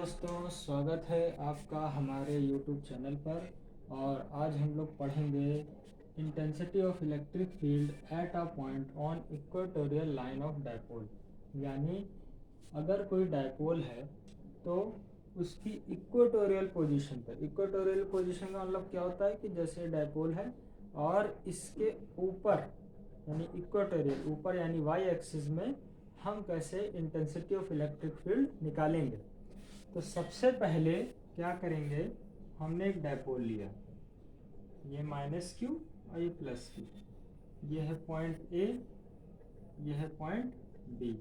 दोस्तों, स्वागत है आपका हमारे YouTube चैनल पर। और आज हम लोग पढ़ेंगे intensity of electric field at a point on equatorial line of dipole. यानी अगर कोई डायपोल है तो उसकी इक्वेटोरियल पोजीशन पर, इक्वेटोरियल पोजीशन का मतलब क्या होता है कि जैसे डायपोल है और इसके ऊपर यानी इक्वेटोरियल ऊपर यानी वाई एक्सिस में हम कैसे इंटेंसिटी ऑफ इलेक्ट्रिक फील्ड निकालेंगे। तो सबसे पहले क्या करेंगे, हमने एक डायपोल लिया, ये माइनस क्यू और ये प्लस क्यू, ये है पॉइंट ए, ये है पॉइंट बी।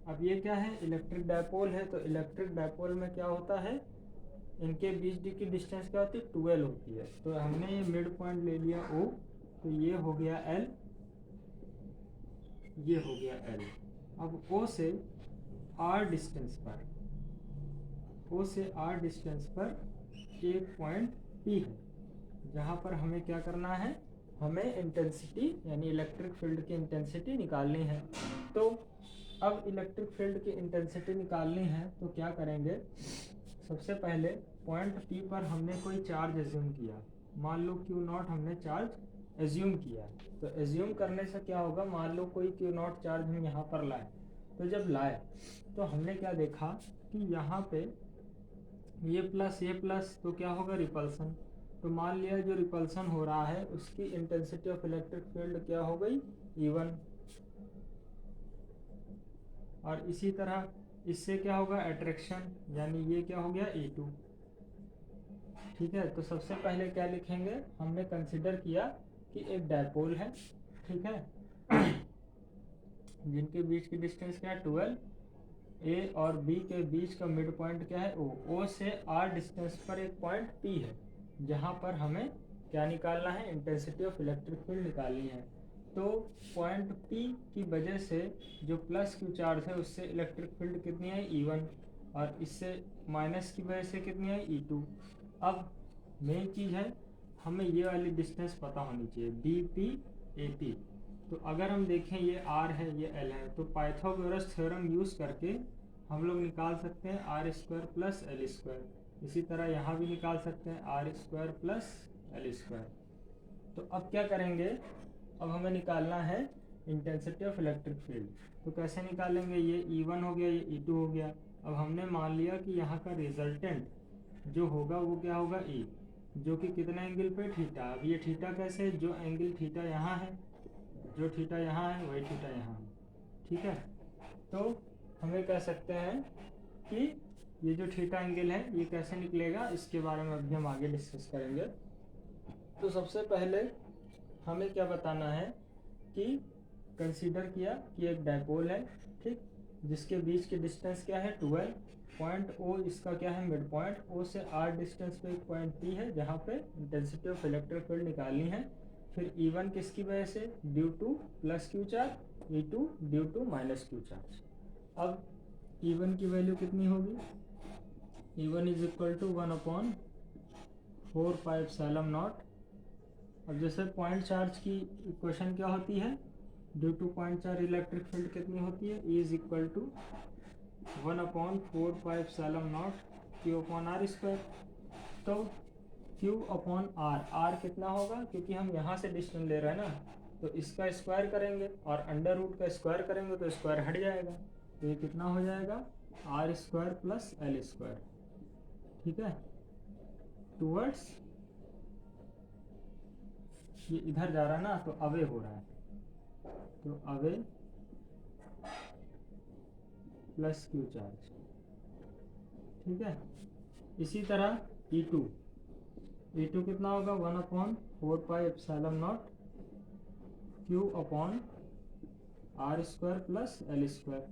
अब ये क्या है, इलेक्ट्रिक डायपोल है। तो इलेक्ट्रिक डायपोल में क्या होता है, इनके बीच की डिस्टेंस क्या होती है, 12 होती है। तो हमने ये मिड पॉइंट ले लिया ओ, तो ये हो गया एल, ये हो गया एल। अब ओ से आर डिस्टेंस पर, ओ से आर डिस्टेंस पर एक पॉइंट पी है, जहाँ पर हमें क्या करना है, हमें इंटेंसिटी यानी इलेक्ट्रिक फील्ड की इंटेंसिटी निकालनी है। तो अब इलेक्ट्रिक फील्ड की इंटेंसिटी निकालनी है तो क्या करेंगे, सबसे पहले पॉइंट पी पर हमने कोई चार्ज एज्यूम किया, मान लो क्यू नॉट हमने चार्ज एज्यूम किया। तो एज्यूम करने से क्या होगा, मान लो कोई क्यू नॉट चार्ज हम यहाँ पर लाए, तो जब लाए तो हमने क्या देखा कि यहाँ पे ये प्लस तो क्या होगा, रिपल्सन। तो मान लिया जो रिपल्सन हो रहा है उसकी इंटेंसिटी ऑफ इलेक्ट्रिक फील्ड क्या हो गई, E1। और इसी तरह इससे क्या होगा, अट्रैक्शन, यानी ये क्या हो गया, E2। ठीक है, तो सबसे पहले क्या लिखेंगे, हमने कंसिडर किया कि एक डायपोल है, ठीक है जिनके बीच की डिस्टेंस क्या है, 12। ए और बी के बीच का मिड पॉइंट क्या है, ओ। ओ से आर डिस्टेंस पर एक पॉइंट पी है, जहाँ पर हमें क्या निकालना है, इंटेंसिटी ऑफ इलेक्ट्रिक फील्ड निकालनी है। तो पॉइंट पी की वजह से जो प्लस क्यू चार्ज है उससे इलेक्ट्रिक फील्ड कितनी है, E1। और इससे माइनस की वजह से कितनी है, E2। अब मेन चीज़ है, हमें ये वाली डिस्टेंस पता होनी चाहिए, बी पी ए पी। तो अगर हम देखें ये आर है, ये एल है, तो पाइथागोरस थ्योरम यूज़ करके हम लोग निकाल सकते हैं R square plus L square. इसी तरह यहाँ भी निकाल सकते हैं R square plus L square. तो अब क्या करेंगे, अब हमें निकालना है इंटेंसिटी ऑफ इलेक्ट्रिक फील्ड। तो कैसे निकालेंगे, ये E1 हो गया, ये E2 हो गया। अब हमने मान लिया कि यहाँ का रिजल्टेंट जो होगा वो क्या होगा, E, जो कि कितने एंगल पे, थीटा। अब ये थीटा कैसे, जो एंगल थीटा यहाँ है, जो थीटा यहाँ है वही थीटा यहाँ है, ठीक है। तो हमें कह सकते हैं कि ये जो थीटा एंगल है ये कैसे निकलेगा, इसके बारे में अभी हम आगे डिस्कस करेंगे। तो सबसे पहले हमें क्या बताना है कि कंसीडर किया कि एक डायपोल है, ठीक, जिसके बीच की डिस्टेंस क्या है, 12। पॉइंट ओ इसका क्या है, मिड पॉइंट। ओ से आर डिस्टेंस पे एक पॉइंट पी है, जहाँ पे इंटेंसिटी ऑफ इलेक्ट्रिक फील्ड निकालनी है। फिर E1 किसकी वजह से, due to plus Q charge, E2 due to minus Q charge. अब E1 की वैल्यू कितनी होगी, E1 इज इक्वल टू 1/4πε0। अब जैसे पॉइंट चार्ज की इक्वेशन क्या होती है, due to point charge electric field कितनी होती है, E is equal to 1/4πε0 q upon r square. तो क्यू अपॉन आर, आर कितना होगा, क्योंकि हम यहाँ से डिस्टेंस ले रहे हैं ना, तो इसका स्क्वायर करेंगे और अंडर रूट का स्क्वायर करेंगे तो स्क्वायर हट जाएगा। तो ये कितना हो जाएगा, R square plus L square, ठीक है। टूवर्ड्स ये इधर जा रहा है ना, तो अवे हो रहा है, तो अवे प्लस क्यू चार्ज, ठीक है। इसी तरह E2, E2 कितना होगा, 1/4πε0 q upon r square plus L square.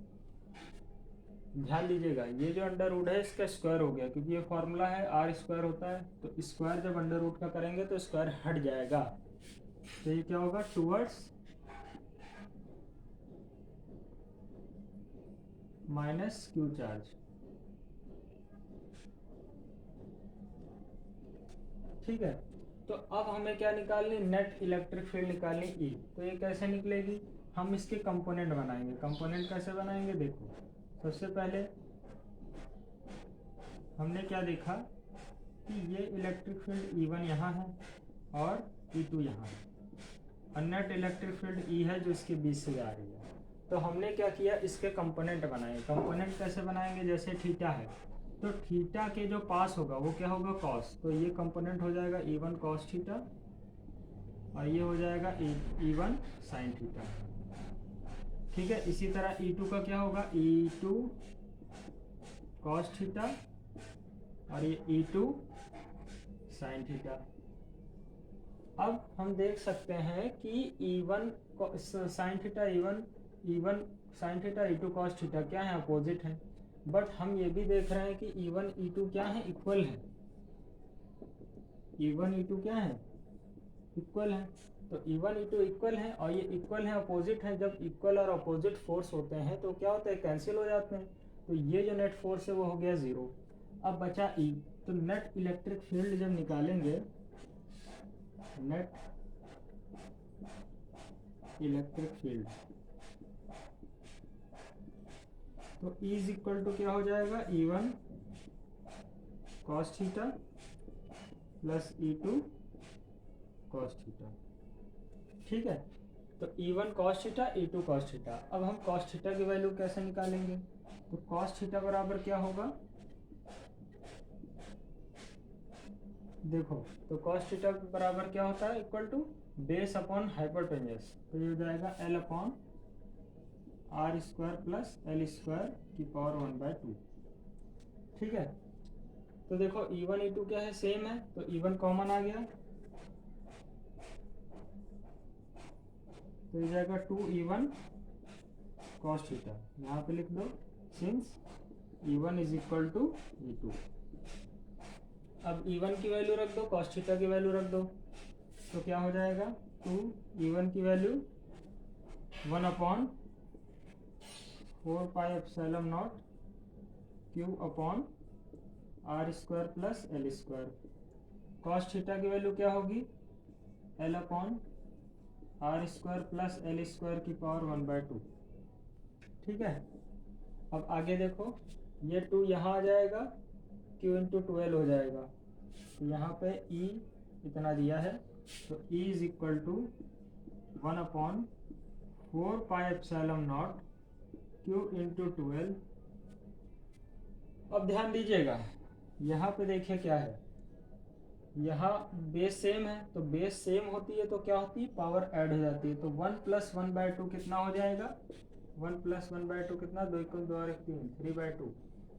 ध्यान दीजिएगा ये जो अंडर रूट है इसका स्क्वायर हो गया, क्योंकि ये फॉर्मूला है आर स्क्वायर होता है, तो स्क्वायर जब अंडर रूट का करेंगे तो स्क्वायर हट जाएगा। तो ये क्या होगा, टूवर्ड्स माइनस क्यू चार्ज, ठीक है। तो अब हमें क्या निकालनी, नेट इलेक्ट्रिक फील्ड निकालनी, E। तो ये कैसे निकलेगी, हम इसके कंपोनेंट बनाएंगे। कंपोनेंट कैसे बनाएंगे, देखो, सबसे पहले हमने क्या देखा कि ये इलेक्ट्रिक फील्ड E1 यहाँ है और E2 यहाँ है, और नेट इलेक्ट्रिक फील्ड E है जो इसके बीच से जा रही है। तो हमने क्या किया, इसके कंपोनेंट बनाए। कंपोनेंट कैसे बनाएंगे, जैसे थीटा है तो थीटा के जो पास होगा वो क्या होगा, कॉस। तो ये कंपोनेंट हो जाएगा E1 कॉस थीटा और ये हो जाएगा E1 साइन थीटा। ठीक है, इसी तरह E2 का क्या होगा, E2 कॉस थीटा और ये E2 साइन थीटा। अब हम देख सकते हैं कि E1 sine theta E1 sine theta E2 cos theta क्या है, अपोजिट है। बट हम ये भी देख रहे हैं कि E1 E2 क्या है, इक्वल है। E1 E2 क्या है, इक्वल है। तो E1 E2 इक्वल है और ये इक्वल है, अपोजिट है। जब इक्वल और अपोजिट फोर्स होते हैं तो क्या होता है, कैंसिल हो जाते हैं। तो ये जो नेट फोर्स है वो हो गया 0। अब बचा E। तो नेट इलेक्ट्रिक फील्ड जब निकालेंगे, नेट इलेक्ट्रिक फील्ड, तो E इज इक्वल टू क्या हो जाएगा, E1 cos theta plus E2 cos theta. ठीक है, तो E1 cos theta E2 cos theta. अब हम कॉस थीटा की वैल्यू कैसे निकालेंगे, तो कॉस थीटा बराबर क्या होगा, देखो तो कॉस थीटा बराबर क्या होता है, equal to base upon hypotenuse. तो ये हो जाएगा L upon R square plus L square की पावर 1/2। ठीक है, तो देखो E1 E2 क्या है, सेम है, तो E1 कॉमन आ गया, तो ये जाएगा 2E1 कॉस थीटा। यहाँ पे लिख दो, since E1 is equal to E2। अब E1 की वैल्यू रख दो, कॉस थीटा की वैल्यू रख दो, तो क्या हो जाएगा, 2E1 की value 1 upon 4 pi epsilon not Q upon R square plus L square. Cos theta की वैल्यू क्या होगी, L upon R square plus L square की पावर 1/2। ठीक है, अब आगे देखो, ये 2 यहाँ आ जाएगा, Q इंटू 12 हो जाएगा। तो यहाँ पे E इतना दिया है, तो E is equal to 1 upon 4 pi epsilon not Q into 12। अब ध्यान दीजिएगा, यहाँ पे देखिए क्या है, यहाँ बेस सेम है, तो बेस सेम होती है तो क्या होती है, पावर ऐड हो जाती है। तो 1 प्लस 1/2 कितना हो जाएगा, 1 प्लस 1/2 कितना, 2 1 2 और 1 3, 3/2,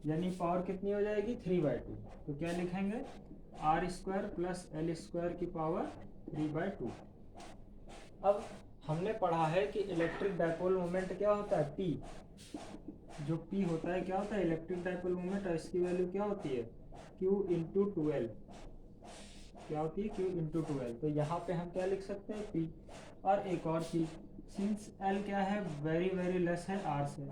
यानी पावर कितनी हो जाएगी, 3/2। तो क्या लिखेंगे, R square plus L square की पावर 3/2। अब हमने पढ़ा है कि इलेक्ट्रिक डायपोल मोमेंट क्या होता है, P। जो P होता है क्या होता है, इलेक्ट्रिक डायपोल मोमेंट, और इसकी वैल्यू क्या होती है, Q इंटू 12। क्या होती है, Q इंटू 12। तो यहाँ पे हम क्या लिख सकते हैं, P। और एक और चीज, सिंस L क्या है, वेरी वेरी लेस है R से,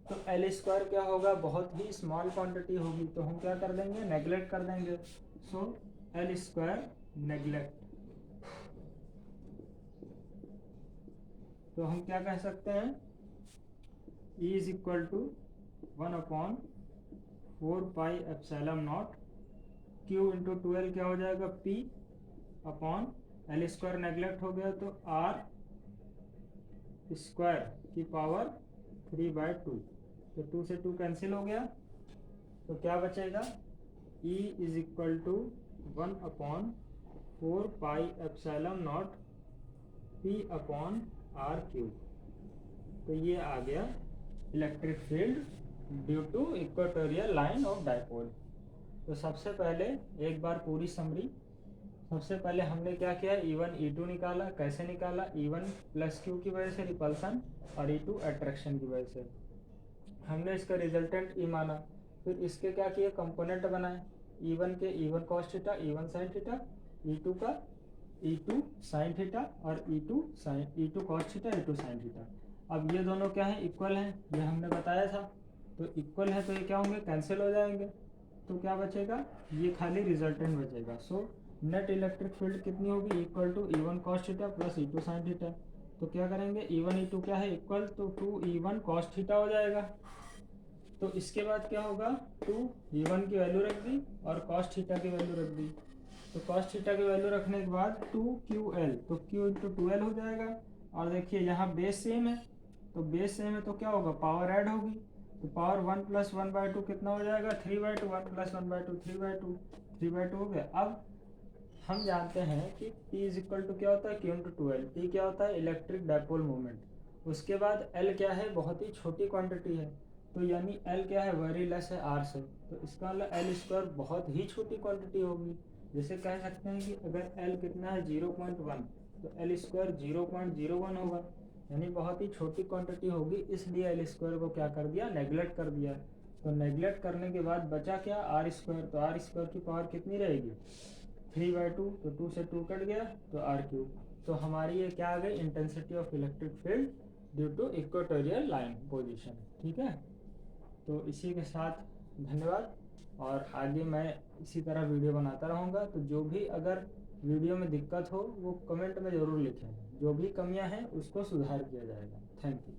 तो L स्क्वायर क्या होगा, बहुत ही स्मॉल क्वांटिटी होगी, तो हम क्या कर देंगे, नेग्लेक्ट कर देंगे। So L square neglect. तो हम क्या कह सकते हैं, E is equal to 1 upon 4 pi epsilon not Q into 12 क्या हो जाएगा, P upon L square neglect हो गया, तो R स्क्वायर की पावर 3/2। तो 2 से 2 कैंसिल हो गया, तो क्या बचेगा, E is equal to 1 upon 4 pi epsilon not P upon R cube. तो ये आ गया electric field due to equatorial line of dipole. तो सबसे पहले एक बार पूरी समरी, सबसे पहले हमने क्या किया, E1 E2 निकाला। कैसे निकाला, E1 प्लस Q की वजह से रिपल्सन और E2 अट्रैक्शन की वजह से। हमने इसका रिजल्टेंट E माना, फिर इसके क्या किए, कंपोनेंट बनाए। E1 के E1 cos theta, E1 sine theta, E2 का E2 साइन थीटा और E2 cos theta, E2 sine theta. अब ये दोनों क्या है, इक्वल हैं, ये हमने बताया था। तो इक्वल है तो ये क्या होंगे, कैंसिल हो जाएंगे। तो क्या बचेगा, ये खाली रिजल्टेंट बचेगा। सो नेट इलेक्ट्रिक फील्ड कितनी होगी, equal to E1 cos theta plus E2 sine theta. तो क्या करेंगे, E1 E2 क्या है इक्वल, तो 2E1 कॉस थीटा हो जाएगा। तो इसके बाद क्या होगा, 2 v1 की वैल्यू रख दी और cos थीटा की वैल्यू रख दी। तो cos थीटा की वैल्यू रखने के बाद 2ql, तो q इंटू 12 हो जाएगा। और देखिए यहाँ बेस सेम है, तो बेस सेम है तो क्या होगा, पावर ऐड होगी। तो पावर 1 प्लस 1/2 कितना हो जाएगा, 3/2, 1 प्लस 1/2 3/2, 3/2 हो गया। अब हम जानते हैं कि P इज इक्वल टू क्या होता है, Q इंटू 2L। P क्या होता है, इलेक्ट्रिक डायपोल मोमेंट। उसके बाद L क्या है, बहुत ही छोटी क्वांटिटी है, तो यानी L क्या है, वेरी लेस है R से। तो इसका मतलब L स्क्वायर बहुत ही छोटी क्वांटिटी होगी। जैसे कह सकते हैं कि अगर L कितना है 0.1, तो L स्क्वायर 0.01 होगा, यानी बहुत ही छोटी क्वांटिटी होगी। इसलिए L स्क्वायर को क्या कर दिया, नेगलेक्ट कर दिया। तो नेगलेक्ट करने के बाद बचा क्या, R स्क्वायर। तो R स्क्वायर की पावर कितनी रहेगी, 3/2, तो 2 से 2 कट गया तो r3। तो हमारी ये क्या आ गई, intensity of electric field due to equatorial line position. ठीक है, तो इसी के साथ धन्यवाद, और आगे मैं इसी तरह वीडियो बनाता रहूँगा। तो जो भी अगर वीडियो में दिक्कत हो वो कमेंट में ज़रूर लिखें, जो भी कमियां हैं उसको सुधार किया जाएगा। Thank you.